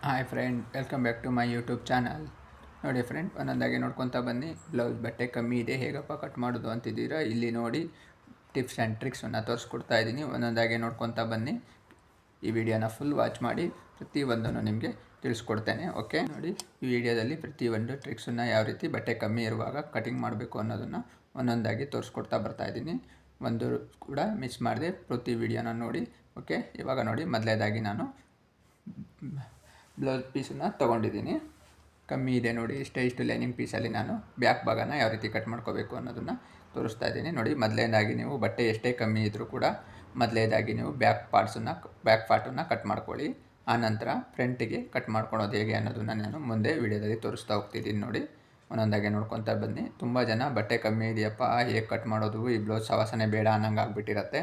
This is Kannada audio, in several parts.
Hi friend, welcome back to my YouTube channel. ನೋಡಿ ಫ್ರೆಂಡ್, ಒಂದೊಂದಾಗಿ ನೋಡ್ಕೊತಾ ಬನ್ನಿ. ಬ್ಲೌಸ್ ಬಟ್ಟೆ ಕಮ್ಮಿ ಇದೆ, ಹೇಗಪ್ಪ ಕಟ್ ಮಾಡೋದು ಅಂತಿದ್ದೀರಾ? ಇಲ್ಲಿ ನೋಡಿ ಟಿಪ್ಸ್ ಆ್ಯಂಡ್ ಟ್ರಿಕ್ಸನ್ನು ತೋರಿಸ್ಕೊಡ್ತಾ ಇದ್ದೀನಿ. ಒಂದೊಂದಾಗಿ ನೋಡ್ಕೊತಾ ಬನ್ನಿ. ಈ ವಿಡಿಯೋನ ಫುಲ್ ವಾಚ್ ಮಾಡಿ, ಪ್ರತಿಯೊಂದನ್ನು ನಿಮಗೆ ತಿಳಿಸ್ಕೊಡ್ತೇನೆ. ಓಕೆ, ನೋಡಿ ಈ ವಿಡಿಯೋದಲ್ಲಿ ಪ್ರತಿಯೊಂದು ಟ್ರಿಕ್ಸನ್ನು ಯಾವ ರೀತಿ ಬಟ್ಟೆ ಕಮ್ಮಿ ಇರುವಾಗ ಕಟಿಂಗ್ ಮಾಡಬೇಕು ಅನ್ನೋದನ್ನು ಒಂದೊಂದಾಗಿ ತೋರಿಸ್ಕೊಡ್ತಾ ಬರ್ತಾಯಿದ್ದೀನಿ. ಒಂದು ಕೂಡ ಮಿಸ್ ಮಾಡದೆ ಪ್ರತಿ ವಿಡಿಯೋನ ನೋಡಿ. ಓಕೆ, ಇವಾಗ ನೋಡಿ, ಮೊದಲೇದಾಗಿ ನಾನು ಬ್ಲೌಸ್ ಪೀಸನ್ನು ತೊಗೊಂಡಿದ್ದೀನಿ. ಕಮ್ಮಿ ಇದೆ ನೋಡಿ, ಇಷ್ಟು ಲೈನಿಂಗ್ ಪೀಸಲ್ಲಿ ನಾನು ಬ್ಯಾಕ್ ಭಾಗನ ಯಾವ ರೀತಿ ಕಟ್ ಮಾಡ್ಕೋಬೇಕು ಅನ್ನೋದನ್ನು ತೋರಿಸ್ತಾ ಇದ್ದೀನಿ. ನೋಡಿ, ಮೊದಲನೇದಾಗಿ ನೀವು ಬಟ್ಟೆ ಎಷ್ಟೇ ಕಮ್ಮಿ ಇದ್ದರೂ ಕೂಡ ಮೊದಲನೇದಾಗಿ ನೀವು ಬ್ಯಾಕ್ ಪಾರ್ಟನ್ನು ಕಟ್ ಮಾಡ್ಕೊಳ್ಳಿ. ಆನಂತರ ಫ್ರಂಟಿಗೆ ಕಟ್ ಮಾಡ್ಕೊಳೋದು ಹೇಗೆ ಅನ್ನೋದನ್ನು ನಾನು ಮುಂದೆ ವಿಡಿಯೋದಲ್ಲಿ ತೋರಿಸ್ತಾ ಹೋಗ್ತಿದ್ದೀನಿ. ನೋಡಿ, ಒಂದೊಂದಾಗೆ ನೋಡ್ಕೊತಾ ಬನ್ನಿ. ತುಂಬ ಜನ ಬಟ್ಟೆ ಕಮ್ಮಿ ಇದೆಯಪ್ಪ, ಹೇಗೆ ಕಟ್ ಮಾಡೋದು, ಈ ಬ್ಲೌಸ್ ಸವಾಸನೆ ಬೇಡ ಅನ್ನಂಗೆ ಆಗಿಬಿಟ್ಟಿರತ್ತೆ.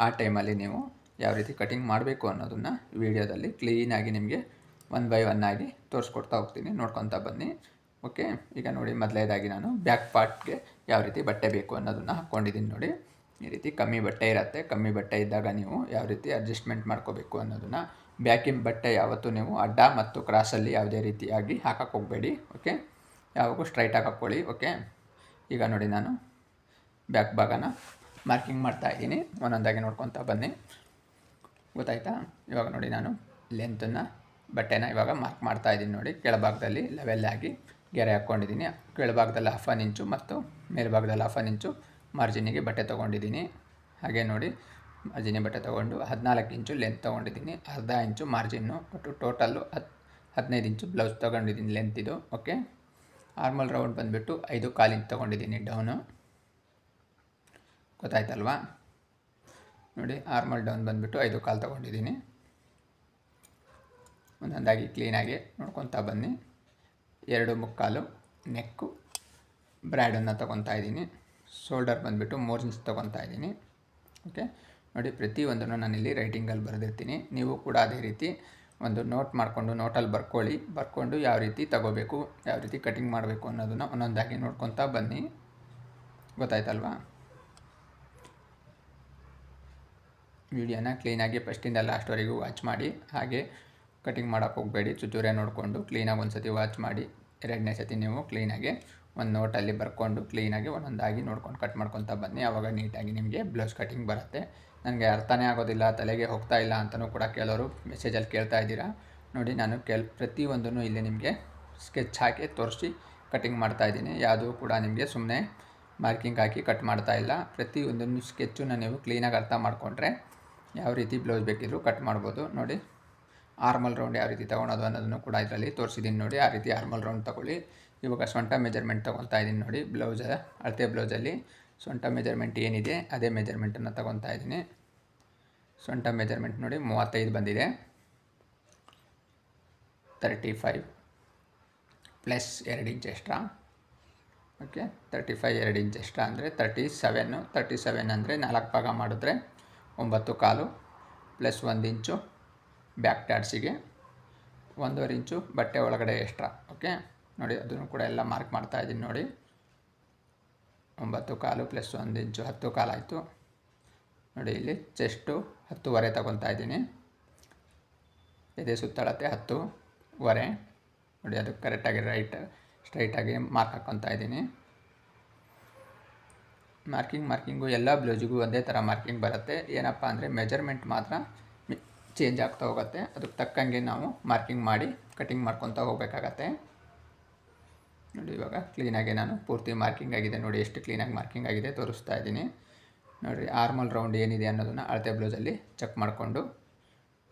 ಆ ಟೈಮಲ್ಲಿ ನೀವು ಯಾವ ರೀತಿ ಕಟಿಂಗ್ ಮಾಡಬೇಕು ಅನ್ನೋದನ್ನು ವಿಡಿಯೋದಲ್ಲಿ ಕ್ಲೀನಾಗಿ ನಿಮಗೆ ಒನ್ ಬೈ ಒನ್ ಆಗಿ ತೋರಿಸ್ಕೊಡ್ತಾ ಹೋಗ್ತೀನಿ. ನೋಡ್ಕೊತಾ ಬನ್ನಿ. ಓಕೆ, ಈಗ ನೋಡಿ, ಮೊದಲನೇದಾಗಿ ನಾನು ಬ್ಯಾಕ್ ಪಾರ್ಟ್ಗೆ ಯಾವ ರೀತಿ ಬಟ್ಟೆ ಬೇಕು ಅನ್ನೋದನ್ನು ಹಾಕ್ಕೊಂಡಿದ್ದೀನಿ. ನೋಡಿ, ಈ ರೀತಿ ಕಮ್ಮಿ ಬಟ್ಟೆ ಇರುತ್ತೆ. ಕಮ್ಮಿ ಬಟ್ಟೆ ಇದ್ದಾಗ ನೀವು ಯಾವ ರೀತಿ ಅಡ್ಜಸ್ಟ್ಮೆಂಟ್ ಮಾಡ್ಕೋಬೇಕು ಅನ್ನೋದನ್ನು, ಬ್ಯಾಕಿನ ಬಟ್ಟೆ ಯಾವತ್ತೂ ನೀವು ಅಡ್ಡ ಮತ್ತು ಕ್ರಾಸಲ್ಲಿ ಯಾವುದೇ ರೀತಿಯಾಗಿ ಹಾಕಕ್ಕೆ ಹೋಗಬೇಡಿ. ಓಕೆ, ಯಾವಾಗೂ ಸ್ಟ್ರೈಟಾಗಿ ಹಾಕ್ಕೊಳ್ಳಿ. ಓಕೆ, ಈಗ ನೋಡಿ, ನಾನು ಬ್ಯಾಕ್ ಭಾಗನ ಮಾರ್ಕಿಂಗ್ ಮಾಡ್ತಾಯಿದ್ದೀನಿ. ಒಂದೊಂದಾಗಿ ನೋಡ್ಕೊತಾ ಬನ್ನಿ. ಗೊತ್ತಾಯ್ತಾ? ಇವಾಗ ನೋಡಿ, ನಾನು ಲೆಂತನ್ನು ಬಟ್ಟೆನ ಇವಾಗ ಮಾರ್ಕ್ ಮಾಡ್ತಾಯಿದ್ದೀನಿ. ನೋಡಿ, ಕೆಳಭಾಗದಲ್ಲಿ ಲೆವೆಲ್ಲಾಗಿ ಗೆರೆ ಹಾಕ್ಕೊಂಡಿದ್ದೀನಿ. ಕೆಳಭಾಗದಲ್ಲಿ 1/2 ಇಂಚು ಮತ್ತು ಮೇಲ್ಭಾಗದಲ್ಲಿ 1/2 ಇಂಚು ಮಾರ್ಜಿನಿಗೆ ಬಟ್ಟೆ ತೊಗೊಂಡಿದ್ದೀನಿ. ಹಾಗೆ ನೋಡಿ, ಮಾರ್ಜಿನಿಗೆ ಬಟ್ಟೆ ತೊಗೊಂಡು 14 ಇಂಚು ಲೆಂತ್ ತೊಗೊಂಡಿದ್ದೀನಿ. ಅರ್ಧ ಇಂಚು ಮಾರ್ಜಿನ್ನು, ಒಟ್ಟು ಟೋಟಲ್ಲು 15 ಇಂಚು ಬ್ಲೌಸ್ ತೊಗೊಂಡಿದ್ದೀನಿ ಲೆಂತಿದು. ಓಕೆ, ಆರ್ಮಲ್ ರೌಂಡ್ ಬಂದುಬಿಟ್ಟು 5.25 ಇಂಚ್ ತೊಗೊಂಡಿದ್ದೀನಿ ಡೌನು. ಗೊತ್ತಾಯ್ತಲ್ವಾ? ನೋಡಿ, ಆರ್ಮಲ್ ಡೌನ್ ಬಂದುಬಿಟ್ಟು 5.25 ತೊಗೊಂಡಿದ್ದೀನಿ. ಒಂದೊಂದಾಗಿ ಕ್ಲೀನಾಗಿ ನೋಡ್ಕೊತಾ ಬನ್ನಿ. 2.25 ನೆಕ್ಕು ಬ್ರ್ಯಾಡನ್ನು ತೊಗೊತಾ ಇದ್ದೀನಿ. ಶೋಲ್ಡರ್ ಬಂದುಬಿಟ್ಟು 3 ಇಂಚ್ ತೊಗೊತಾ ಇದ್ದೀನಿ. ಓಕೆ, ನೋಡಿ, ಪ್ರತಿಯೊಂದನ್ನು ನಾನಿಲ್ಲಿ ರೈಟಿಂಗಲ್ಲಿ ಬರೆದಿರ್ತೀನಿ. ನೀವು ಕೂಡ ಅದೇ ರೀತಿ ಒಂದು ನೋಟ್ ಮಾಡಿಕೊಂಡು ನೋಟಲ್ಲಿ ಬರ್ಕೊಂಡು ಯಾವ ರೀತಿ ತಗೋಬೇಕು, ಯಾವ ರೀತಿ ಕಟಿಂಗ್ ಮಾಡಬೇಕು ಅನ್ನೋದನ್ನು ಒಂದೊಂದಾಗಿ ನೋಡ್ಕೊತಾ ಬನ್ನಿ. ಗೊತ್ತಾಯ್ತಲ್ವಾ? ವಿಡಿಯೋನ ಕ್ಲೀನಾಗಿ ಫಸ್ಟಿಂದ ಲಾಸ್ಟ್ವರೆಗೂ ವಾಚ್ ಮಾಡಿ. ಹಾಗೆ ಕಟಿಂಗ್ ಮಾಡೋಕ್ಕೆ ಹೋಗಬೇಡಿ. ಚುಚ್ಚೂರೆ ನೋಡಿಕೊಂಡು ಕ್ಲೀನಾಗಿ ಒಂದು ಸತಿ ವಾಚ್ ಮಾಡಿ. ಎರಡನೇ ಸತಿ ನೀವು ಕ್ಲೀನಾಗಿ ಒಂದು ನೋಟಲ್ಲಿ ಬರ್ಕೊಂಡು ಕ್ಲೀನಾಗಿ ಒಂದೊಂದಾಗಿ ನೋಡ್ಕೊಂಡು ಕಟ್ ಮಾಡ್ಕೊತಾ ಬನ್ನಿ. ಆವಾಗ ನೀಟಾಗಿ ನಿಮಗೆ ಬ್ಲೌಸ್ ಕಟಿಂಗ್ ಬರುತ್ತೆ. ನನಗೆ ಅರ್ಥನೇ ಆಗೋದಿಲ್ಲ, ತಲೆಗೆ ಹೋಗ್ತಾ ಇಲ್ಲ ಅಂತಲೂ ಕೂಡ ಕೆಲವರು ಮೆಸೇಜಲ್ಲಿ ಕೇಳ್ತಾ ಇದ್ದೀರಾ. ನೋಡಿ, ನಾನು ಪ್ರತಿಯೊಂದನ್ನು ಇಲ್ಲಿ ನಿಮಗೆ ಸ್ಕೆಚ್ ಹಾಕಿ ತೋರಿಸಿ ಕಟಿಂಗ್ ಮಾಡ್ತಾಯಿದ್ದೀನಿ. ಯಾವುದೂ ಕೂಡ ನಿಮಗೆ ಸುಮ್ಮನೆ ಮಾರ್ಕಿಂಗ್ ಹಾಕಿ ಕಟ್ ಮಾಡ್ತಾ ಇಲ್ಲ. ಪ್ರತಿಯೊಂದನ್ನು ಸ್ಕೆಚ್ಚನ್ನು ನೀವು ಕ್ಲೀನಾಗಿ ಅರ್ಥ ಮಾಡಿಕೊಂಡ್ರೆ ಯಾವ ರೀತಿ ಬ್ಲೌಸ್ ಬೇಕಿದ್ರೂ ಕಟ್ ಮಾಡ್ಬೋದು. ನೋಡಿ, ಆರ್ಮಲ್ ರೌಂಡ್ ಯಾವ ರೀತಿ ತೊಗೊಳೋದು ಅನ್ನೋದನ್ನು ಕೂಡ ಇದರಲ್ಲಿ ತೋರಿಸಿದ್ದೀನಿ. ನೋಡಿ, ಆ ರೀತಿ ಆರ್ಮಲ್ ರೌಂಡ್ ತೊಗೊಳ್ಳಿ. ಇವಾಗ ಸೊಂಟ ಮೆಜರ್ಮೆಂಟ್ ತೊಗೊತಾ ಇದ್ದೀನಿ. ನೋಡಿ, ಅಳತೆ ಬ್ಲೌಸಲ್ಲಿ ಸೊಂಟ ಮೆಜರ್ಮೆಂಟ್ ಏನಿದೆ ಅದೇ ಮೆಜರ್ಮೆಂಟನ್ನು ತೊಗೊತಾ ಇದ್ದೀನಿ. ಸೊಂಟ ಮೆಜರ್ಮೆಂಟ್ ನೋಡಿ 35 ಬಂದಿದೆ. 35 plus 2 inch extra. Okay, 35 2 inch extra ಅಂದರೆ 37 ಅಂದರೆ 4 ಭಾಗ ಮಾಡಿದ್ರೆ 9.25 ಪ್ಲಸ್ 1 ಇಂಚು ಬ್ಯಾಕ್ ಟ್ಯಾಡ್ಸಿಗೆ, 1.5 ಇಂಚು ಬಟ್ಟೆ ಒಳಗಡೆ ಎಕ್ಸ್ಟ್ರಾ. ಓಕೆ, ನೋಡಿ, ಅದನ್ನು ಕೂಡ ಎಲ್ಲ ಮಾರ್ಕ್ ಮಾಡ್ತಾಯಿದ್ದೀನಿ. ನೋಡಿ, 9.25 ಪ್ಲಸ್ 1 ಇಂಚು 10.25 ಆಯಿತು. ನೋಡಿ, ಇಲ್ಲಿ ಚೆಸ್ಟು 10.25 ತೊಗೊತಾ ಇದ್ದೀನಿ. ಎದೆ ಸುತ್ತಳತೆ 10.25. ನೋಡಿ, ಅದು ಕರೆಕ್ಟಾಗಿ ಸ್ಟ್ರೈಟಾಗಿ ಮಾರ್ಕ್ ಹಾಕ್ಕೊತಾ ಇದ್ದೀನಿ. ಮಾರ್ಕಿಂಗು ಎಲ್ಲ ಬ್ಲೌಸಿಗೂ ಒಂದೇ ಥರ ಮಾರ್ಕಿಂಗ್ ಬರುತ್ತೆ. ಏನಪ್ಪ ಅಂದರೆ ಮೆಜರ್ಮೆಂಟ್ ಮಾತ್ರ ಚೇಂಜ್ ಆಗ್ತಾ ಹೋಗುತ್ತೆ. ಅದಕ್ಕೆ ತಕ್ಕಂಗೆ ನಾವು ಮಾರ್ಕಿಂಗ್ ಮಾಡಿ ಕಟಿಂಗ್ ಮಾಡ್ಕೊತಾ ಹೋಗಬೇಕಾಗತ್ತೆ. ನೋಡಿ, ಇವಾಗ ಕ್ಲೀನಾಗಿ ನಾನು ಪೂರ್ತಿ ಮಾರ್ಕಿಂಗ್ ಆಗಿದೆ. ನೋಡಿ, ಎಷ್ಟು ಕ್ಲೀನಾಗಿ ಮಾರ್ಕಿಂಗ್ ಆಗಿದೆ ತೋರಿಸ್ತಾ ಇದ್ದೀನಿ. ನೋಡಿ, ಆರ್ಮಲ್ ರೌಂಡ್ ಏನಿದೆ ಅನ್ನೋದನ್ನು ಅಳತೆ ಬ್ಲೌಸಲ್ಲಿ ಚೆಕ್ ಮಾಡಿಕೊಂಡು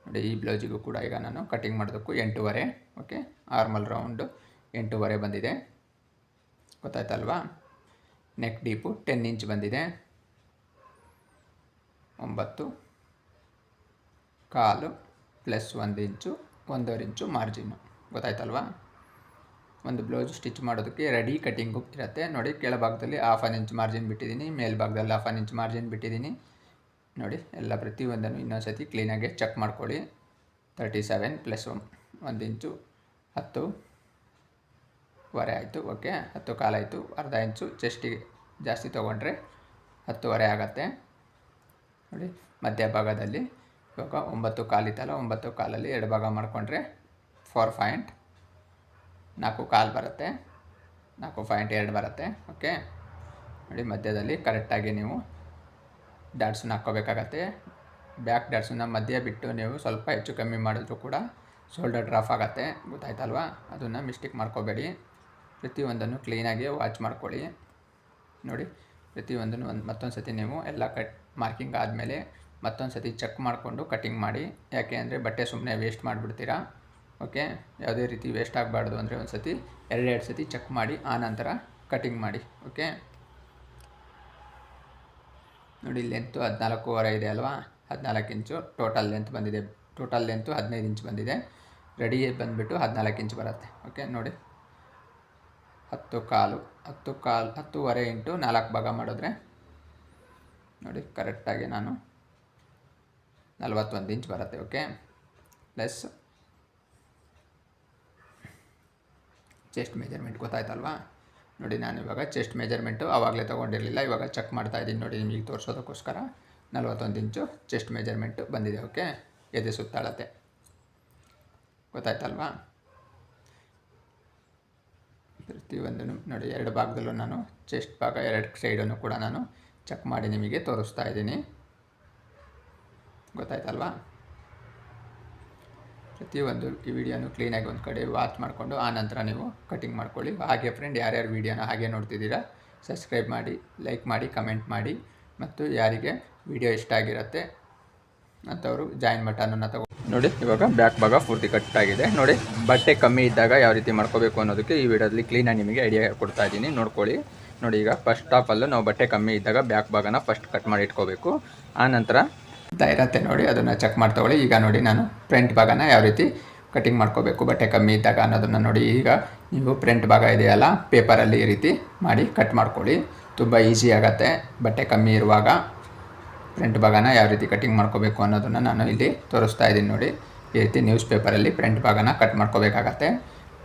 ನೋಡಿ, ಈ ಬ್ಲೌಸಿಗೂ ಕೂಡ ಈಗ ನಾನು ಕಟಿಂಗ್ ಮಾಡೋದಕ್ಕೂ 8.25. ಓಕೆ, ಆರ್ಮಲ್ ರೌಂಡು 8.25 ಬಂದಿದೆ. ಗೊತ್ತಾಯ್ತಲ್ವಾ? ನೆಕ್ ಡೀಪು 10 ಇಂಚ್ ಬಂದಿದೆ. 9.25 ಪ್ಲಸ್ 1 ಇಂಚು 1.5 ಇಂಚು ಮಾರ್ಜಿನ್ನು. ಗೊತ್ತಾಯ್ತಲ್ವಾ? ಒಂದು ಬ್ಲೌಸ್ ಸ್ಟಿಚ್ ಮಾಡೋದಕ್ಕೆ ರೆಡಿ ಕಟಿಂಗು ಇರುತ್ತೆ. ನೋಡಿ, ಕೆಳಭಾಗದಲ್ಲಿ 1/2 ಇಂಚ್ ಮಾರ್ಜಿನ್ ಬಿಟ್ಟಿದ್ದೀನಿ, ಮೇಲ್ಭಾಗದಲ್ಲಿ 1/2 ಇಂಚ್ ಮಾರ್ಜಿನ್ ಬಿಟ್ಟಿದ್ದೀನಿ. ನೋಡಿ, ಎಲ್ಲ ಪ್ರತಿಯೊಂದನ್ನು ಇನ್ನೊಂದು ಸತಿ ಕ್ಲೀನಾಗಿ ಚೆಕ್ ಮಾಡ್ಕೊಳ್ಳಿ. 37 ಪ್ಲಸ್ 1 ಇಂಚು 10.25 ಆಯಿತು. ಓಕೆ, 10.25 ಆಯಿತು. ಅರ್ಧ ಇಂಚು ಚೆಸ್ಟಿಗೆ ಜಾಸ್ತಿ ತೊಗೊಂಡ್ರೆ 10.25 ಆಗುತ್ತೆ. ನೋಡಿ, ಮಧ್ಯಭಾಗದಲ್ಲಿ ಇವಾಗ 9.25 ಇತ್ತಲ್ಲ, 9.25 2 ಭಾಗ ಮಾಡಿಕೊಂಡ್ರೆ 4.4 ಬರುತ್ತೆ, 4.2 ಬರುತ್ತೆ. ಓಕೆ ನೋಡಿ, ಮಧ್ಯದಲ್ಲಿ ಕರೆಕ್ಟಾಗಿ ನೀವು ಡಾಟ್ಸನ್ನ ಹಾಕ್ಕೋಬೇಕಾಗತ್ತೆ. ಬ್ಯಾಕ್ ಡಾಟ್ಸನ್ನ ಮಧ್ಯೆ ಬಿಟ್ಟು ನೀವು ಸ್ವಲ್ಪ ಹೆಚ್ಚು ಕಮ್ಮಿ ಮಾಡಿದ್ರು ಕೂಡ ಶೋಲ್ಡರ್ ಡ್ರಾಪ್ ಆಗುತ್ತೆ, ಗೊತ್ತಾಯ್ತಲ್ವಾ? ಅದನ್ನು ಮಿಸ್ಟೇಕ್ ಮಾಡ್ಕೋಬೇಡಿ. ಪ್ರತಿಯೊಂದನ್ನು ಕ್ಲೀನಾಗಿ ವಾಚ್ ಮಾಡ್ಕೊಳ್ಳಿ. ನೋಡಿ, ಪ್ರತಿಯೊಂದನ್ನು ಮತ್ತೊಂದು ಸತಿ ನೀವು ಎಲ್ಲ ಮಾರ್ಕಿಂಗ್ ಆದಮೇಲೆ ಮತ್ತೊಂದು ಸತಿ ಚೆಕ್ ಮಾಡಿಕೊಂಡು ಕಟಿಂಗ್ ಮಾಡಿ. ಯಾಕೆ ಅಂದರೆ ಬಟ್ಟೆ ಸುಮ್ಮನೆ ವೇಸ್ಟ್ ಮಾಡಿಬಿಡ್ತೀರಾ. ಓಕೆ, ಯಾವುದೇ ರೀತಿ ವೇಸ್ಟ್ ಆಗಬಾರ್ದು ಅಂದರೆ ಒಂದು ಸತಿ ಎರಡೆರಡು ಸತಿ ಚೆಕ್ ಮಾಡಿ ಆನಂತರ ಕಟಿಂಗ್ ಮಾಡಿ. ಓಕೆ ನೋಡಿ, ಲೆಂತು 14.5 ಇದೆ ಅಲ್ವಾ? 14 ಇಂಚು ಟೋಟಲ್ ಲೆಂತ್ ಬಂದಿದೆ. ಟೋಟಲ್ ಲೆಂತು 15 ಇಂಚ್ ಬಂದಿದೆ. ರೆಡಿ ಬಂದುಬಿಟ್ಟು 14 ಇಂಚ್ ಬರುತ್ತೆ. ಓಕೆ ನೋಡಿ, 10.25 ಇಂಟು 4 ಭಾಗ ಮಾಡಿದ್ರೆ ನೋಡಿ ಕರೆಕ್ಟಾಗಿ ನಾನು 41 ಇಂಚ್ ಬರುತ್ತೆ. ಓಕೆ, ಪ್ಲಸ್ ಚೆಸ್ಟ್ ಮೆಜರ್ಮೆಂಟ್ ಗೊತ್ತಾಯ್ತಲ್ವಾ? ನೋಡಿ, ನಾನು ಇವಾಗ ಚೆಸ್ಟ್ ಮೆಜರ್ಮೆಂಟು ಆವಾಗಲೇ ತೊಗೊಂಡಿರಲಿಲ್ಲ, ಇವಾಗ ಚೆಕ್ ಮಾಡ್ತಾಯಿದ್ದೀನಿ. ನೋಡಿ, ನಿಮಗೆ ತೋರಿಸೋದಕ್ಕೋಸ್ಕರ 41 ಇಂಚು ಚೆಸ್ಟ್ ಮೆಜರ್ಮೆಂಟು ಬಂದಿದೆ. ಓಕೆ, ಎದೆ ಸುತ್ತಾಳತೆ ಗೊತ್ತಾಯ್ತಲ್ವಾ? ಪ್ರತಿಯೊಂದನ್ನು ನೋಡಿ, 2 ಭಾಗದಲ್ಲೂ ನಾನು ಚೆಸ್ಟ್ ಭಾಗ 2 ಸೈಡನ್ನು ಕೂಡ ನಾನು ಚೆಕ್ ಮಾಡಿ ನಿಮಗೆ ತೋರಿಸ್ತಾ ಇದ್ದೀನಿ. ಗೊತ್ತಾಯ್ತಲ್ವಾ? ಪ್ರತಿಯೊಂದು ಈ ವಿಡಿಯೋನು ಕ್ಲೀನಾಗಿ ಒಂದು ಕಡೆ ವಾಚ್ ಮಾಡಿಕೊಂಡು ಆನಂತರ ನೀವು ಕಟಿಂಗ್ ಮಾಡ್ಕೊಳ್ಳಿ. ಹಾಗೆ ಫ್ರೆಂಡ್, ಯಾರ್ಯಾರು ವೀಡಿಯೋನ ಹಾಗೆ ನೋಡ್ತಿದ್ದೀರಾ ಸಬ್ಸ್ಕ್ರೈಬ್ ಮಾಡಿ, ಲೈಕ್ ಮಾಡಿ, ಕಮೆಂಟ್ ಮಾಡಿ. ಮತ್ತು ಯಾರಿಗೆ ವಿಡಿಯೋ ಇಷ್ಟ ಆಗಿರುತ್ತೆ ಅಂಥವರು ಜಾಯಿನ್ ಬಟನನ್ನು ನೋಡಿ, ಇವಾಗ ಬ್ಯಾಕ್ ಭಾಗ ಪೂರ್ತಿ ಕಟ್ಟಾಗಿದೆ. ನೋಡಿ, ಬಟ್ಟೆ ಕಮ್ಮಿ ಇದ್ದಾಗ ಯಾವ ರೀತಿ ಮಾಡ್ಕೋಬೇಕು ಅನ್ನೋದಕ್ಕೆ ಈ ವಿಡಿಯೋದಲ್ಲಿ ಕ್ಲೀನಾಗಿ ನಿಮಗೆ ಐಡಿಯಾ ಕೊಡ್ತಾ ಇದ್ದೀನಿ, ನೋಡ್ಕೊಳ್ಳಿ. ನೋಡಿ, ಈಗ ಫಸ್ಟ್ ಆಫ್ ಆಲ್ ನಾವು ಬಟ್ಟೆ ಕಮ್ಮಿ ಇದ್ದಾಗ ಬ್ಯಾಕ್ ಭಾಗನ ಫಸ್ಟ್ ಕಟ್ ಮಾಡಿ ಇಟ್ಕೋಬೇಕು. ಆನಂತರ ಇರುತ್ತೆ ನೋಡಿ, ಅದನ್ನು ಚೆಕ್ ಮಾಡಿ ತಗೊಳ್ಳಿ. ಈಗ ನೋಡಿ, ನಾನು ಫ್ರಂಟ್ ಭಾಗನ ಯಾವ ರೀತಿ ಕಟಿಂಗ್ ಮಾಡ್ಕೋಬೇಕು ಬಟ್ಟೆ ಕಮ್ಮಿ ಇದ್ದಾಗ ಅನ್ನೋದನ್ನು ನೋಡಿ. ಈಗ ನೀವು ಫ್ರಂಟ್ ಭಾಗ ಇದೆಯಲ್ಲ, ಪೇಪರಲ್ಲಿ ಈ ರೀತಿ ಮಾಡಿ ಕಟ್ ಮಾಡ್ಕೊಳ್ಳಿ. ತುಂಬ ಈಸಿ ಆಗುತ್ತೆ. ಬಟ್ಟೆ ಕಮ್ಮಿ ಇರುವಾಗ ಫ್ರಂಟ್ ಭಾಗನ ಯಾವ ರೀತಿ ಕಟಿಂಗ್ ಮಾಡ್ಕೋಬೇಕು ಅನ್ನೋದನ್ನು ನಾನು ಇಲ್ಲಿ ತೋರಿಸ್ತಾ ಇದ್ದೀನಿ. ನೋಡಿ, ಈ ರೀತಿ ನ್ಯೂಸ್ ಪೇಪರಲ್ಲಿ ಫ್ರಂಟ್ ಭಾಗನ ಕಟ್ ಮಾಡ್ಕೋಬೇಕಾಗತ್ತೆ.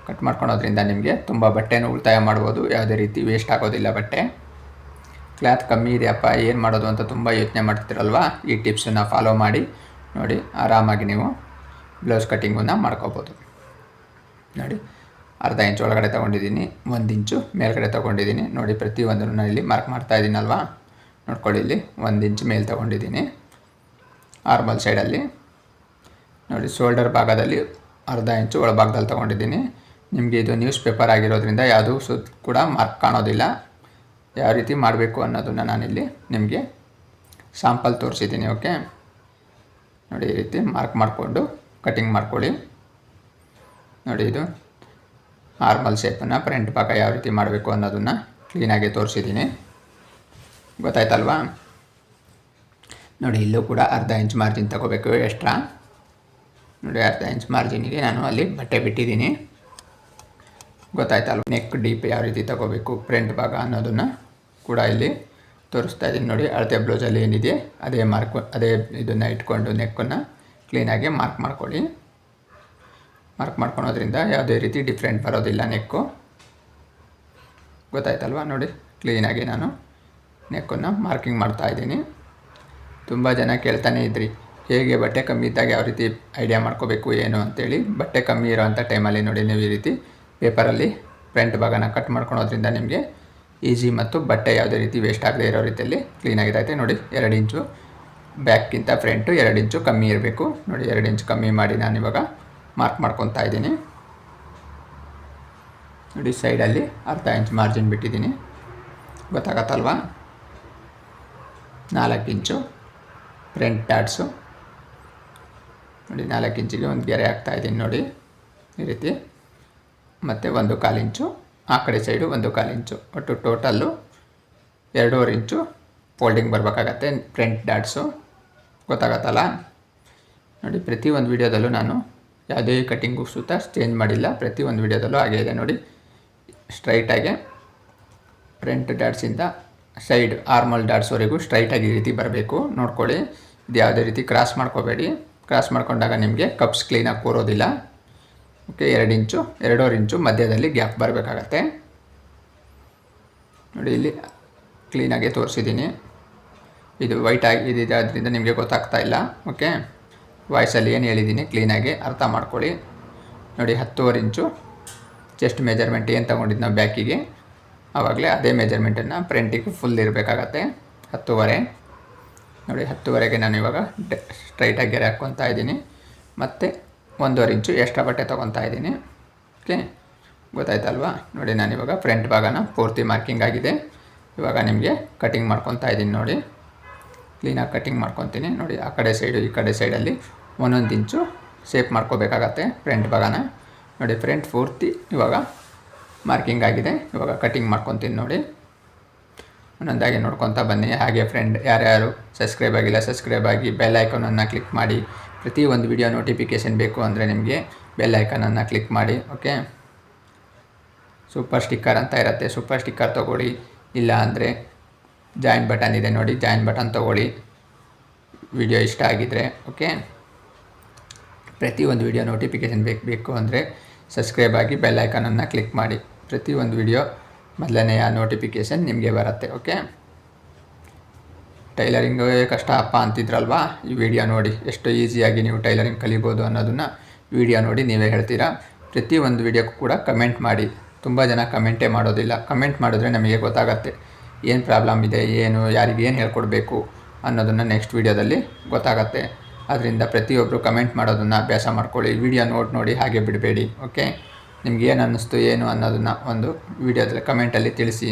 ಕಟ್ ಮಾಡ್ಕೊಳೋದ್ರಿಂದ ನಿಮಗೆ ತುಂಬ ಬಟ್ಟೆನೂ ಉಳಿತಾಯ ಮಾಡ್ಬೋದು, ಯಾವುದೇ ರೀತಿ ವೇಸ್ಟ್ ಆಗೋದಿಲ್ಲ. ಬಟ್ಟೆ ಕ್ಲಾತ್ ಕಮ್ಮಿ ಇದೆಯಪ್ಪ, ಏನು ಮಾಡೋದು ಅಂತ ತುಂಬ ಯೋಚನೆ ಮಾಡ್ತಿರಲ್ವ? ಈ ಟಿಪ್ಸನ್ನು ಫಾಲೋ ಮಾಡಿ ನೋಡಿ, ಆರಾಮಾಗಿ ನೀವು ಬ್ಲೌಸ್ ಕಟ್ಟಿಂಗನ್ನು ಮಾಡ್ಕೋಬೋದು. ನೋಡಿ, ಅರ್ಧ ಇಂಚು ಒಳಗಡೆ ತೊಗೊಂಡಿದ್ದೀನಿ, 1 ಇಂಚು ಮೇಲ್ಗಡೆ ತೊಗೊಂಡಿದ್ದೀನಿ. ನೋಡಿ, ಪ್ರತಿಯೊಂದನ್ನು ನಾನು ಇಲ್ಲಿ ಮಾರ್ಕ್ ಮಾಡ್ತಾ ಇದ್ದೀನಲ್ವಾ? ನೋಡ್ಕೊಳ್ಳಿ, ಇಲ್ಲಿ 1 ಇಂಚ್ ಮೇಲೆ ತೊಗೊಂಡಿದ್ದೀನಿ ಆರ್ಮಲ್ ಸೈಡಲ್ಲಿ. ನೋಡಿ, ಶೋಲ್ಡರ್ ಭಾಗದಲ್ಲಿ ಅರ್ಧ ಇಂಚು ಒಳಭಾಗದಲ್ಲಿ ತೊಗೊಂಡಿದ್ದೀನಿ. ನಿಮಗೆ ಇದು ನ್ಯೂಸ್ ಪೇಪರ್ ಆಗಿರೋದ್ರಿಂದ ಯಾವುದೂ ಕೂಡ ಮಾರ್ಕ್ ಕಾಣೋದಿಲ್ಲ. ಯಾವ ರೀತಿ ಮಾಡಬೇಕು ಅನ್ನೋದನ್ನು ನಾನಿಲ್ಲಿ ನಿಮಗೆ ಸ್ಯಾಂಪಲ್ ತೋರಿಸಿದ್ದೀನಿ. ಓಕೆ ನೋಡಿ, ಈ ರೀತಿ ಮಾರ್ಕ್ ಮಾಡಿಕೊಂಡು ಕಟಿಂಗ್ ಮಾಡ್ಕೊಳ್ಳಿ. ನೋಡಿ, ಇದು ಆರ್ಮಲ್ ಶೇಪನ್ನು ಫ್ರಂಟ್ ಭಾಗ ಯಾವ ರೀತಿ ಮಾಡಬೇಕು ಅನ್ನೋದನ್ನು ಕ್ಲೀನಾಗಿ ತೋರಿಸಿದ್ದೀನಿ. ಗೊತ್ತಾಯ್ತಲ್ವಾ? ನೋಡಿ, ಇಲ್ಲೂ ಕೂಡ ಅರ್ಧ ಇಂಚ್ ಮಾರ್ಜಿನ್ ತಗೋಬೇಕು ಎಕ್ಸ್ಟ್ರಾ. ನೋಡಿ, ಅರ್ಧ ಇಂಚ್ ಮಾರ್ಜಿನಿಗೆ ನಾನು ಅಲ್ಲಿ ಬಟ್ಟೆ ಬಿಟ್ಟಿದ್ದೀನಿ. ಗೊತ್ತಾಯ್ತಲ್ವ? ನೆಕ್ ಡೀಪ್ ಯಾವ ರೀತಿ ತಗೋಬೇಕು ಫ್ರಂಟ್ ಭಾಗ ಅನ್ನೋದನ್ನು ಕೂಡ ಇಲ್ಲಿ ತೋರಿಸ್ತಾ ಇದ್ದೀನಿ. ನೋಡಿ, ಅಳತೆ ಬ್ಲೌಸಲ್ಲಿ ಏನಿದೆ ಅದೇ ಇದನ್ನು ಇಟ್ಕೊಂಡು ನೆಕ್ಕನ್ನು ಕ್ಲೀನಾಗಿ ಮಾರ್ಕ್ ಮಾಡ್ಕೊಳ್ಳಿ. ಮಾರ್ಕ್ ಮಾಡ್ಕೊಳೋದ್ರಿಂದ ಯಾವುದೇ ರೀತಿ ಡಿಫ್ರೆಂಟ್ ಬರೋದಿಲ್ಲ ನೆಕ್ಕು. ಗೊತ್ತಾಯ್ತಲ್ವ? ನೋಡಿ, ಕ್ಲೀನಾಗಿ ನಾನು ನೆಕ್ಕನ್ನು ಮಾರ್ಕಿಂಗ್ ಮಾಡ್ತಾಯಿದ್ದೀನಿ. ತುಂಬ ಜನ ಕೇಳ್ತಾನೆ ಇದ್ರಿ, ಹೇಗೆ ಬಟ್ಟೆ ಕಮ್ಮಿ ಇದ್ದಾಗ ಯಾವ ರೀತಿ ಐಡಿಯಾ ಮಾಡ್ಕೋಬೇಕು ಏನು ಅಂತೇಳಿ. ಬಟ್ಟೆ ಕಮ್ಮಿ ಇರೋವಂಥ ಟೈಮಲ್ಲಿ ನೋಡಿ, ನೀವು ಈ ರೀತಿ ಪೇಪರಲ್ಲಿ ಫ್ರಂಟ್ ಭಾಗನ ಕಟ್ ಮಾಡ್ಕೊಳೋದ್ರಿಂದ ನಿಮಗೆ ಈಸಿ ಮತ್ತು ಬಟ್ಟೆ ಯಾವುದೇ ರೀತಿ ವೇಸ್ಟ್ ಆಗದೆ ಇರೋ ರೀತಿಯಲ್ಲಿ ಕ್ಲೀನಾಗಿರುತ್ತೆ. ನೋಡಿ, 2 ಇಂಚು ಬ್ಯಾಕ್ಗಿಂತ ಫ್ರಂಟು 2 ಇಂಚು ಕಮ್ಮಿ ಇರಬೇಕು. ನೋಡಿ, 2 ಇಂಚು ಕಮ್ಮಿ ಮಾಡಿ ನಾನಿವಾಗ ಮಾರ್ಕ್ ಮಾಡ್ಕೊತಾ ಇದ್ದೀನಿ. ನೋಡಿ, ಸೈಡಲ್ಲಿ ಅರ್ಧ ಇಂಚ್ ಮಾರ್ಜಿನ್ ಬಿಟ್ಟಿದ್ದೀನಿ. ಗೊತ್ತಾಗತ್ತಲ್ವಾ? 4 ಇಂಚು ಫ್ರಂಟ್ ಡಾಟ್ಸು. ನೋಡಿ, 4 ಇಂಚಿಗೆ ಒಂದು ಗೆರೆ ಹಾಕ್ತಾಯಿದ್ದೀನಿ. ನೋಡಿ, ಈ ರೀತಿ. ಮತ್ತು 1/4 ಇಂಚು ಆ ಕಡೆ ಸೈಡು 1/4 ಇಂಚು, ಒಟ್ಟು ಟೋಟಲ್ಲು 2.5 ಇಂಚು ಫೋಲ್ಡಿಂಗ್ ಬರಬೇಕಾಗತ್ತೆ ಫ್ರಂಟ್ ಡಾಟ್ಸು. ಗೊತ್ತಾಗತ್ತಲ್ಲ? ನೋಡಿ, ಪ್ರತಿಯೊಂದು ವೀಡಿಯೋದಲ್ಲೂ ನಾನು ಯಾವುದೇ ಕಟ್ಟಿಂಗು ಸುತ್ತ ಚೇಂಜ್ ಮಾಡಿಲ್ಲ. ಪ್ರತಿಯೊಂದು ವೀಡಿಯೋದಲ್ಲೂ ಹಾಗೆ ಇದೆ. ನೋಡಿ, ಸ್ಟ್ರೈಟಾಗಿ ಫ್ರಂಟ್ ಡಾಟ್ಸಿಂದ ಸೈಡ್ ಆರ್ಮಲ್ ಡಾಟ್ಸ್ವರೆಗೂ ಸ್ಟ್ರೈಟಾಗಿ ಈ ರೀತಿ ಬರಬೇಕು. ನೋಡ್ಕೊಳ್ಳಿ, ಇದು ಯಾವುದೇ ರೀತಿ ಕ್ರಾಸ್ ಮಾಡ್ಕೋಬೇಡಿ. ಕ್ರಾಸ್ ಮಾಡ್ಕೊಂಡಾಗ ನಿಮಗೆ ಕಪ್ಸ್ ಕ್ಲೀನಾಗಿ ಕೂರೋದಿಲ್ಲ. ಓಕೆ, 2 ಇಂಚು 2.5 ಇಂಚು ಮಧ್ಯದಲ್ಲಿ ಗ್ಯಾಪ್ ಬರಬೇಕಾಗತ್ತೆ. ನೋಡಿ, ಇಲ್ಲಿ ಕ್ಲೀನಾಗಿ ತೋರಿಸಿದ್ದೀನಿ. ಇದು ವೈಟ್ ಆಗಿ ಇದಿದೆ, ಅದರಿಂದ ನಿಮಗೆ ಗೊತ್ತಾಗ್ತಾ ಇಲ್ಲ. ಓಕೆ, ವಾಯ್ಸಲ್ಲಿ ಏನು ಹೇಳಿದ್ದೀನಿ ಕ್ಲೀನಾಗಿ ಅರ್ಥ ಮಾಡ್ಕೊಳ್ಳಿ. ನೋಡಿ 10.5 ಇಂಚು ಚೆಸ್ಟ್ ಮೆಜರ್ಮೆಂಟ್ ಏನು ತೊಗೊಂಡಿದ್ದು ನಾವು ಬ್ಯಾಕಿಗೆ ಆವಾಗಲೇ ಅದೇ ಮೆಜರ್ಮೆಂಟನ್ನು ಫ್ರಂಟಿಗೆ ಫುಲ್ ಇರಬೇಕಾಗತ್ತೆ 10.5. ನೋಡಿ 10.5ಗೆ ನಾನು ಇವಾಗ ಸ್ಟ್ರೈಟಾಗಿ ಗೆರೆ ಹಾಕ್ಕೊತಾ ಇದ್ದೀನಿ. ಮತ್ತು 1.5 ಇಂಚು ಎಕ್ಸ್ಟ್ರಾ ಬಟ್ಟೆ ತೊಗೊತಾ ಇದ್ದೀನಿ. ಓಕೆ, ಗೊತ್ತಾಯ್ತಲ್ವಾ? ನೋಡಿ ನಾನಿವಾಗ ಫ್ರಂಟ್ ಭಾಗನ ಪೂರ್ತಿ ಮಾರ್ಕಿಂಗ್ ಆಗಿದೆ. ಇವಾಗ ನಿಮಗೆ ಕಟಿಂಗ್ ಮಾಡ್ಕೊತಾ ಇದ್ದೀನಿ. ನೋಡಿ ಕ್ಲೀನಾಗಿ ಕಟಿಂಗ್ ಮಾಡ್ಕೊತೀನಿ. ನೋಡಿ ಆ ಕಡೆ ಸೈಡು ಈ ಕಡೆ ಸೈಡಲ್ಲಿ 1 ಇಂಚು ಶೇಪ್ ಮಾಡ್ಕೋಬೇಕಾಗತ್ತೆ ಫ್ರಂಟ್ ಭಾಗನ. ನೋಡಿ ಫ್ರಂಟ್ ಪೂರ್ತಿ ಇವಾಗ ಮಾರ್ಕಿಂಗ್ ಆಗಿದೆ. ಇವಾಗ ಕಟಿಂಗ್ ಮಾಡ್ಕೊತೀನಿ. ನೋಡಿ ಒಂದೊಂದಾಗಿ ನೋಡ್ಕೊತಾ ಬನ್ನಿ. ಹಾಗೆ ಫ್ರೆಂಡ್ ಯಾರ್ಯಾರು ಸಬ್ಸ್ಕ್ರೈಬ್ ಆಗಿಲ್ಲ ಸಬ್ಸ್ಕ್ರೈಬ್ ಆಗಿ ಬೆಲ್ ಐಕಾನನ್ನು ಕ್ಲಿಕ್ ಮಾಡಿ. ಪ್ರತಿ ಒಂದು ವಿಡಿಯೋ ನೋಟಿಫಿಕೇಷನ್ ಬೇಕು ಅಂದರೆ ನಿಮಗೆ ಬೆಲ್ ಐಕಾನನ್ನು ಕ್ಲಿಕ್ ಮಾಡಿ. ಓಕೆ, ಸೂಪರ್ ಸ್ಟಿಕ್ಕರ್ ಅಂತ ಇರುತ್ತೆ, ಸೂಪರ್ ಸ್ಟಿಕ್ಕರ್ ತೊಗೊಳ್ಳಿ. ಇಲ್ಲ ಅಂದರೆ ಜಾಯಿನ್ ಬಟನ್ ಇದೆ ನೋಡಿ, ಜಾಯಿನ್ ಬಟನ್ ತೊಗೊಳ್ಳಿ ವಿಡಿಯೋ ಇಷ್ಟ ಆಗಿದ್ದರೆ. ಓಕೆ, ಪ್ರತಿಯೊಂದು ವಿಡಿಯೋ ನೋಟಿಫಿಕೇಷನ್ ಬೇಕು ಅಂದರೆ ಸಬ್ಸ್ಕ್ರೈಬ್ ಆಗಿ ಬೆಲ್ ಐಕಾನನ್ನು ಕ್ಲಿಕ್ ಮಾಡಿ. ಪ್ರತಿಯೊಂದು ವಿಡಿಯೋ ಮೊದಲನೆಯ ನೋಟಿಫಿಕೇಷನ್ ನಿಮಗೆ ಬರುತ್ತೆ. ಓಕೆ, ಟೈಲರಿಂಗ್ ಕಷ್ಟ ಅಪ್ಪ ಅಂತಿದ್ರಲ್ವಾ, ಈ ವಿಡಿಯೋ ನೋಡಿ ಎಷ್ಟು ಈಸಿಯಾಗಿ ನೀವು ಟೈಲರಿಂಗ್ ಕಲಿಬೋದು ಅನ್ನೋದನ್ನು ವಿಡಿಯೋ ನೋಡಿ ನೀವೇ ಹೇಳ್ತೀರಾ. ಪ್ರತಿಯೊಂದು ವಿಡಿಯೋಕ್ಕೂ ಕೂಡ ಕಮೆಂಟ್ ಮಾಡಿ. ತುಂಬ ಜನ ಕಮೆಂಟೇ ಮಾಡೋದಿಲ್ಲ. ಕಮೆಂಟ್ ಮಾಡಿದ್ರೆ ನಮಗೆ ಗೊತ್ತಾಗತ್ತೆ ಏನು ಪ್ರಾಬ್ಲಮ್ ಇದೆ, ಏನು ಯಾರಿಗೆ ಏನು ಹೇಳ್ಕೊಡ್ಬೇಕು ಅನ್ನೋದನ್ನು ನೆಕ್ಸ್ಟ್ ವೀಡಿಯೋದಲ್ಲಿ ಗೊತ್ತಾಗತ್ತೆ. ಅದರಿಂದ ಪ್ರತಿಯೊಬ್ಬರು ಕಮೆಂಟ್ ಮಾಡೋದನ್ನು ಅಭ್ಯಾಸ ಮಾಡ್ಕೊಳ್ಳಿ. ವಿಡಿಯೋ ನೋಡಿ ಹಾಗೆ ಬಿಡಬೇಡಿ. ಓಕೆ, ನಿಮ್ಗೆ ಏನು ಅನ್ನಿಸ್ತು ಏನು ಅನ್ನೋದನ್ನು ಒಂದು ವಿಡಿಯೋದಲ್ಲಿ ಕಮೆಂಟಲ್ಲಿ ತಿಳಿಸಿ.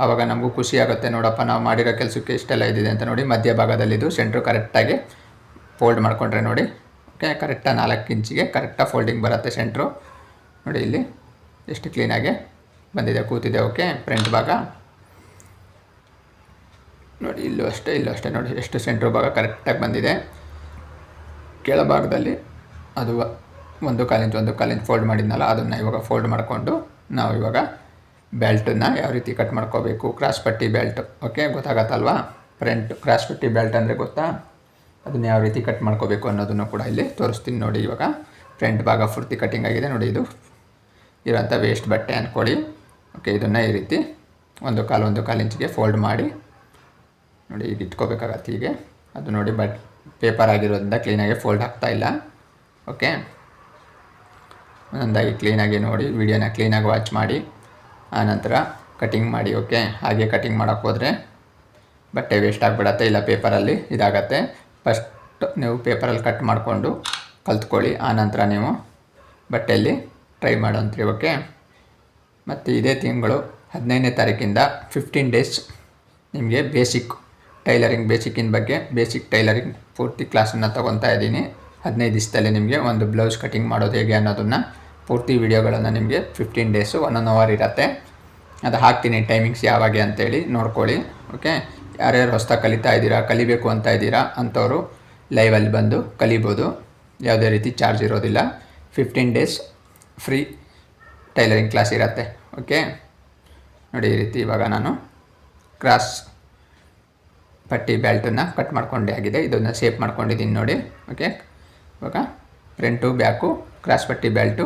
ಆವಾಗ ನಮಗೂ ಖುಷಿ ಆಗುತ್ತೆ, ನೋಡಪ್ಪ ನಾವು ಮಾಡಿರೋ ಕೆಲಸಕ್ಕೆ ಇಷ್ಟೆಲ್ಲ ಇದಿದೆ ಅಂತ. ನೋಡಿ ಮಧ್ಯಭಾಗದಲ್ಲಿದ್ದು ಸೆಂಟ್ರು ಕರೆಕ್ಟಾಗಿ ಫೋಲ್ಡ್ ಮಾಡಿಕೊಂಡ್ರೆ ನೋಡಿ. ಓಕೆ, ಕರೆಕ್ಟಾಗಿ 4 ಇಂಚಿಗೆ ಕರೆಕ್ಟಾಗಿ ಫೋಲ್ಡಿಂಗ್ ಬರುತ್ತೆ ಸೆಂಟ್ರು. ನೋಡಿ ಇಲ್ಲಿ ಎಷ್ಟು ಕ್ಲೀನಾಗಿ ಬಂದಿದೆ, ಕೂತಿದೆ. ಓಕೆ, ಫ್ರಂಟ್ ಭಾಗ ನೋಡಿ ಇಲ್ಲೂ ಅಷ್ಟೇ ನೋಡಿ ಎಷ್ಟು ಸೆಂಟ್ರ್ ಭಾಗ ಕರೆಕ್ಟಾಗಿ ಬಂದಿದೆ. ಕೆಳಭಾಗದಲ್ಲಿ ಅದು 1 ಇಂಚ್ ಫೋಲ್ಡ್ ಮಾಡಿದ್ನಲ್ಲ ಅದನ್ನು ಇವಾಗ ಫೋಲ್ಡ್ ಮಾಡಿಕೊಂಡು ನಾವು ಇವಾಗ ಬೆಲ್ಟನ್ನು ಯಾವ ರೀತಿ ಕಟ್ ಮಾಡ್ಕೋಬೇಕು, ಕ್ರಾಸ್ ಪಟ್ಟಿ ಬೆಲ್ಟ್. ಓಕೆ, ಗೊತ್ತಾಗತ್ತಲ್ವಾ? ಫ್ರಂಟ್ ಕ್ರಾಸ್ ಪಟ್ಟಿ ಬೆಲ್ಟ್ ಅಂದರೆ ಗೊತ್ತಾ? ಅದನ್ನು ಯಾವ ರೀತಿ ಕಟ್ ಮಾಡ್ಕೋಬೇಕು ಅನ್ನೋದನ್ನು ಕೂಡ ಇಲ್ಲಿ ತೋರಿಸ್ತೀನಿ. ನೋಡಿ ಇವಾಗ ಫ್ರಂಟ್ ಭಾಗ ಪೂರ್ತಿ ಕಟ್ಟಿಂಗ್ ಆಗಿದೆ. ನೋಡಿ ಇದು ಇರೋಂಥ ವೇಸ್ಟ್ ಬಟ್ಟೆ ಅಂದ್ಕೊಳ್ಳಿ. ಓಕೆ, ಇದನ್ನು ಈ ರೀತಿ 1 ಇಂಚಿಗೆ ಫೋಲ್ಡ್ ಮಾಡಿ ನೋಡಿ ಈಗ ಇಟ್ಕೋಬೇಕಾಗತ್ತೆ. ಹೀಗೆ ಅದು ನೋಡಿ ಪೇಪರ್ ಆಗಿರೋದ್ರಿಂದ ಕ್ಲೀನಾಗಿ ಫೋಲ್ಡ್ ಆಗ್ತಾಯಿಲ್ಲ. ಓಕೆ, ಒಂದೊಂದಾಗಿ ಕ್ಲೀನಾಗಿ ನೋಡಿ, ವಿಡಿಯೋನ ಕ್ಲೀನಾಗಿ ವಾಚ್ ಮಾಡಿ ಆನಂತರ ಕಟಿಂಗ್ ಮಾಡಿ. ಓಕೆ, ಹಾಗೆ ಕಟಿಂಗ್ ಮಾಡೋಕ್ಕೆ ಹೋದರೆ ಬಟ್ಟೆ ವೇಸ್ಟ್ ಆಗಿಬಿಡತ್ತೆ, ಇಲ್ಲ ಪೇಪರಲ್ಲಿ ಇದಾಗತ್ತೆ. ಫಸ್ಟ್ ನೀವು ಪೇಪರಲ್ಲಿ ಕಟ್ ಮಾಡಿಕೊಂಡು ಕಲ್ತ್ಕೊಳ್ಳಿ, ಆನಂತರ ನೀವು ಬಟ್ಟೆಯಲ್ಲಿ ಟ್ರೈ ಮಾಡೋಂತ್ರಿ. ಓಕೆ, ಮತ್ತು ಇದೇ ತಿಂಗಳು 15ನೇ ತಾರೀಕಿಂದ 15 ಡೇಸ್ ನಿಮಗೆ ಬೇಸಿಕ್ಕಿನ ಬಗ್ಗೆ ಬೇಸಿಕ್ ಟೈಲರಿಂಗ್ ಪೂರ್ತಿ ಕ್ಲಾಸನ್ನು ತೊಗೊತಾ ಇದ್ದೀನಿ. 15 ದಿವಸದಲ್ಲಿ ನಿಮಗೆ ಒಂದು ಬ್ಲೌಸ್ ಕಟಿಂಗ್ ಮಾಡೋದು ಹೇಗೆ ಅನ್ನೋದನ್ನು ಪೂರ್ತಿ ವಿಡಿಯೋಗಳನ್ನು ನಿಮಗೆ 15 ಡೇಸು 1 ಅವರ್ ಇರುತ್ತೆ. ಅದು ಹಾಕ್ತೀನಿ ಟೈಮಿಂಗ್ಸ್ ಯಾವಾಗೆ ಅಂತೇಳಿ ನೋಡ್ಕೊಳ್ಳಿ. ಓಕೆ, ಯಾರ್ಯಾರು ಹೊಸ್ದಾಗಿ ಕಲಿಬೇಕು ಅಂತ ಇದ್ದೀರಾ ಅಂಥವರು ಲೈವಲ್ಲಿ ಬಂದು ಕಲಿಬೋದು. ಯಾವುದೇ ರೀತಿ ಚಾರ್ಜ್ ಇರೋದಿಲ್ಲ. 15 ಡೇಸ್ ಫ್ರೀ ಟೈಲರಿಂಗ್ ಕ್ಲಾಸ್ ಇರುತ್ತೆ. ಓಕೆ, ನೋಡಿ ಈ ರೀತಿ ಇವಾಗ ನಾನು ಕ್ರಾಸ್ ಪಟ್ಟಿ ಬೆಲ್ಟನ್ನು ಕಟ್ ಮಾಡ್ಕೊಂಡೆ ಆಗಿದೆ. ಇದನ್ನು ಶೇಪ್ ಮಾಡ್ಕೊಂಡಿದ್ದೀನಿ ನೋಡಿ. ಓಕೆ, ಇವಾಗ ಫ್ರಂಟು ಬ್ಯಾಕು ಕ್ರಾಸ್ ಪಟ್ಟಿ ಬೆಲ್ಟು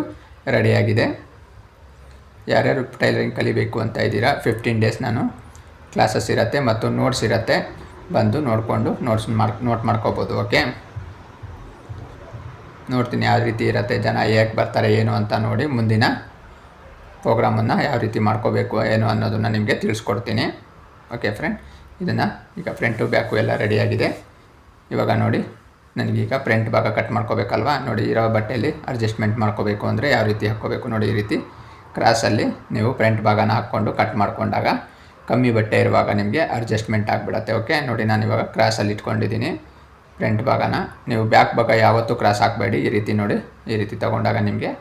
ರೆಡಿಯಾಗಿದೆ. ಯಾರ್ಯಾರು ಟೈಲರಿಂಗ್ ಕಲಿಬೇಕು ಅಂತ ಇದ್ದೀರಾ 15 ಡೇಸ್ ನಾನು ಕ್ಲಾಸಸ್ ಇರುತ್ತೆ ಮತ್ತು ನೋಟ್ಸ್ ಇರುತ್ತೆ, ಬಂದು ನೋಡಿಕೊಂಡು ನೋಟ್ ಮಾಡ್ಕೋಬೋದು. ಓಕೆ, ನೋಡ್ತೀನಿ ಯಾವ ರೀತಿ ಇರುತ್ತೆ, ಜನ ಹೇಗೆ ಬರ್ತಾರೆ ಏನು ಅಂತ ನೋಡಿ ಮುಂದಿನ ಪ್ರೋಗ್ರಾಮನ್ನು ಯಾವ ರೀತಿ ಮಾಡ್ಕೋಬೇಕು ಏನು ಅನ್ನೋದನ್ನು ನಿಮಗೆ ತಿಳಿಸ್ಕೊಡ್ತೀನಿ. ಓಕೆ ಫ್ರೆಂಡ್, ಇದನ್ನು ಈಗ ಫ್ರಂಟು ಬ್ಯಾಕು ಎಲ್ಲ ರೆಡಿಯಾಗಿದೆ. ಇವಾಗ ನೋಡಿ ನನಗೀಗ ಫ್ರಂಟ್ ಭಾಗ ಕಟ್ ಮಾಡ್ಕೋಬೇಕಲ್ವಾ. ನೋಡಿ ಇರೋ ಬಟ್ಟೆಯಲ್ಲಿ ಅಡ್ಜಸ್ಟ್ಮೆಂಟ್ ಮಾಡ್ಕೋಬೇಕು ಅಂದರೆ ಯಾವ ರೀತಿ ಹಾಕ್ಕೋಬೇಕು ನೋಡಿ. ಈ ರೀತಿ ಕ್ರಾಸಲ್ಲಿ ನೀವು ಫ್ರಂಟ್ ಭಾಗನ ಹಾಕ್ಕೊಂಡು ಕಟ್ ಮಾಡ್ಕೊಂಡಾಗ ಕಮ್ಮಿ ಬಟ್ಟೆ ಇರುವಾಗ ನಿಮಗೆ ಅಡ್ಜಸ್ಟ್ಮೆಂಟ್ ಆಗಿಬಿಡತ್ತೆ. ಓಕೆ, ನೋಡಿ ನಾನು ಇವಾಗ ಕ್ರಾಸಲ್ಲಿ ಇಟ್ಕೊಂಡಿದ್ದೀನಿ ಫ್ರಂಟ್ ಭಾಗನ. ನೀವು ಬ್ಯಾಕ್ ಭಾಗ ಯಾವತ್ತೂ ಕ್ರಾಸ್ ಹಾಕಬೇಡಿ. ಈ ರೀತಿ ನೋಡಿ, ಈ ರೀತಿ ತೊಗೊಂಡಾಗ ನಿಮಗೆ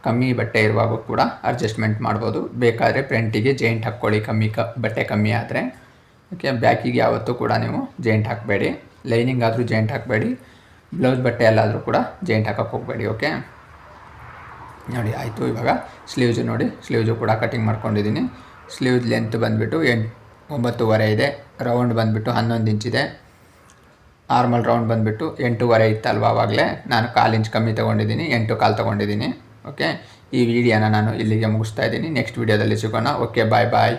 ಕಮ್ಮಿ ಬಟ್ಟೆ ಇರುವಾಗ ಕೂಡ ಅಡ್ಜಸ್ಟ್ಮೆಂಟ್ ಮಾಡ್ಬೋದು. ಬೇಕಾದರೆ ಫ್ರಂಟಿಗೆ ಜಾಯಿಂಟ್ ಹಾಕ್ಕೊಳ್ಳಿ ಬಟ್ಟೆ ಕಮ್ಮಿ ಆದರೆ. ಓಕೆ, ಬ್ಯಾಕಿಗೆ ಯಾವತ್ತೂ ಕೂಡ ನೀವು ಜಾಯಿಂಟ್ ಹಾಕಬೇಡಿ. ಲೈನಿಂಗ್ ಆದರೂ ಜಾಯಿಂಟ್ ಹಾಕಬೇಡಿ, ಬ್ಲೌಸ್ ಬಟ್ಟೆ ಎಲ್ಲಾದರೂ ಕೂಡ ಜಾಯಿಂಟ್ ಹಾಕೋಕ್ಕೆ ಹೋಗಬೇಡಿ. ಓಕೆ, ನೋಡಿ ಆಯಿತು. ಇವಾಗ ಸ್ಲೀವ್ಸು ನೋಡಿ, ಸ್ಲೀವ್ಸು ಕೂಡ ಕಟಿಂಗ್ ಮಾಡ್ಕೊಂಡಿದ್ದೀನಿ. ಸ್ಲೀವ್ಸ್ ಲೆಂತ್ ಬಂದುಬಿಟ್ಟು 9.5 ಇದೆ. ರೌಂಡ್ ಬಂದುಬಿಟ್ಟು 11 ಇಂಚಿದೆ. ನಾರ್ಮಲ್ ರೌಂಡ್ ಬಂದುಬಿಟ್ಟು 8.5 ಇತ್ತಲ್ವ ಆವಾಗಲೇ. ನಾನು 1/4 ಇಂಚ್ ಕಮ್ಮಿ ತೊಗೊಂಡಿದ್ದೀನಿ, 8.25 ತೊಗೊಂಡಿದ್ದೀನಿ. ಓಕೆ, ಈ ವಿಡಿಯೋನ ನಾನು ಇಲ್ಲಿಗೆ ಮುಗಿಸ್ತಾ ಇದ್ದೀನಿ. ನೆಕ್ಸ್ಟ್ ವಿಡಿಯೋದಲ್ಲಿ ಸಿಗೋಣ. ಓಕೆ, ಬಾಯ್.